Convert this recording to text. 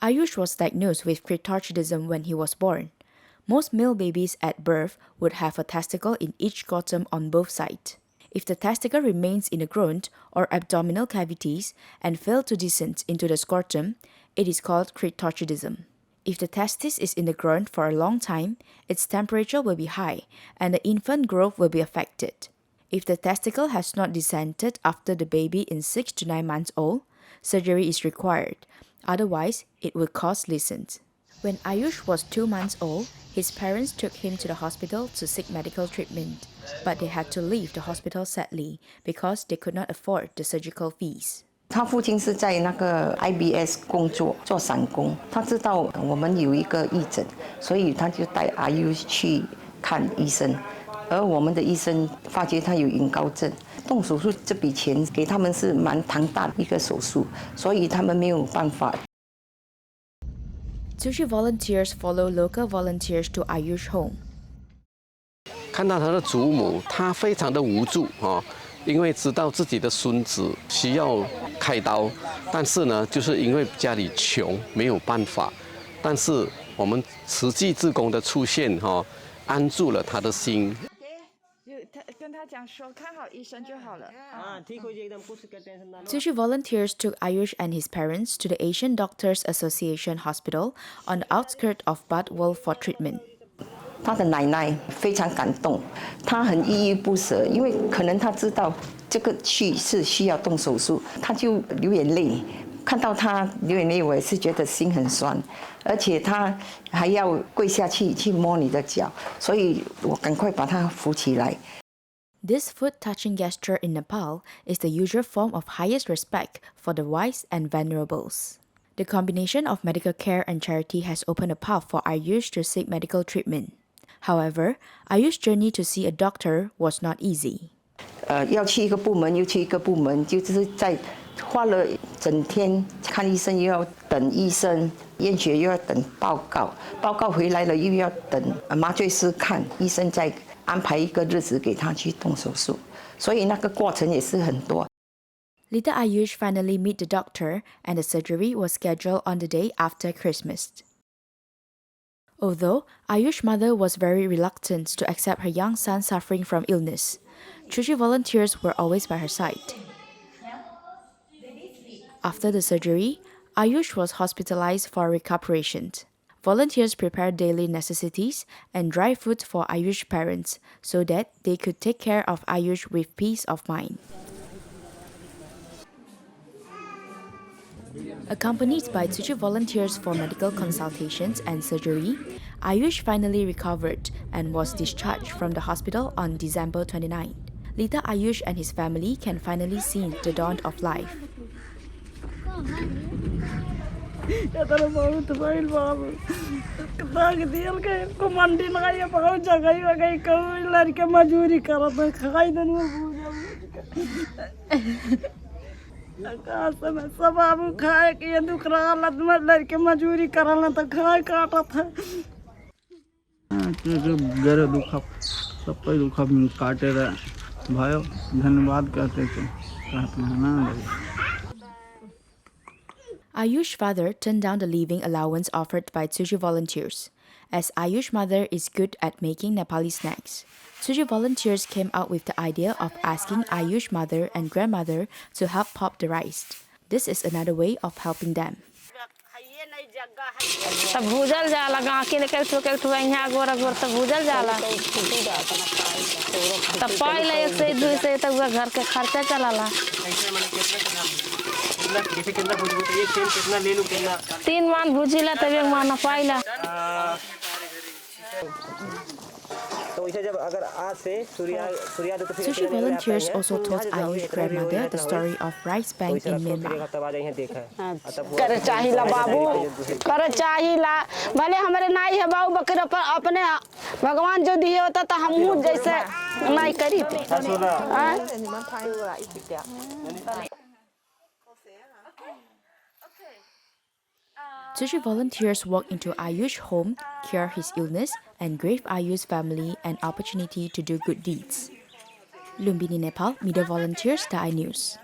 Ayush was diagnosed with cryptorchidism when he was born. Most male babies at birth would have a testicle in each scrotum on both sides. If the testicle remains in the groin or abdominal cavities and fail to descend into the scrotum, it is called cryptorchidism. If the testis is in the groin for a long time, its temperature will be high and the infant growth will be affected. If the testicle has not descended after the baby is 6 to 9 months old, surgery is required. Otherwise, it will cause lesions. When Ayush was 2 months old, his parents took him to the hospital to seek medical treatment, but they had to leave the hospital sadly because they could not afford the surgical fees. 他父亲是在那个 IBS 工作，做散工。他知道我们有一个义诊，所以他就带阿 U 去看医生。而我们的医生发觉他有隐睾症，动手术这笔钱给他们是蛮庞大的一个手术，所以他们没有办法。Tzu Chi volunteers follow local volunteers to Ayush home. 看到他的祖母，他非常的无助因为知道自己的孙子需要开刀，但是呢，就是因为家里穷，没有办法。但是我们慈济志工的出现安住了他的心。Tzu Chi volunteers took Ayush and his parents to the Asian Doctors Association Hospital on the outskirts of Bad Wolf for treatment. 他的奶奶非常感动，他很依依不舍，因为可能他知道这个是需要动手术，他就流眼泪。看到他流眼泪，我也是觉得心很酸，而且他还要跪下去摸你的脚，所以我赶快把他扶起来。This foot-touching gesture in Nepal is the usual form of highest respect for the wise and venerables. The combination of medical care and charity has opened a path for Ayush to seek medical treatment. However, Ayush's journey to see a doctor was not easy. 要去一个部门又去一个部门，就是在花了整天看医生，又要等医生验血，又要等报告，报告回来了又要等麻醉师看，医生再安排一个日子给他去动手术，所以那个过程也是很多。Little Ayush finally met the doctor and the surgery was scheduled on the day after Christmas. Although Ayush's mother was very reluctant to accept her young son suffering from illness, Tzu Chi volunteers were always by her side. After the surgery, Ayush was hospitalized for recuperation. Volunteers prepared daily necessities and dry food for Ayush's parents so that they could take care of Ayush with peace of mind. Accompanied by Tzu Chi volunteers for medical consultations and surgery, Ayush finally recovered and was discharged from the hospital on December 29. Little Ayush and his family can finally see the dawn of life. Ayush's father turned down the living allowance offered by Tzu Chi volunteers. As Ayush's mother is good at making Nepali snacks, Tzu Chi volunteers came out with the idea of asking Ayush's mother and grandmother to help pop the rice. This is another way of helping them. Tzu Chi volunteers also told Ayush's grandmother the story of rice bank in Myanmar. Tzu Chi volunteers walked into Ayush's home, cure his illness, and gave Ayush's family an opportunity to do good deeds. Lumbini, Nepal, Media Volunteers, TIMA News.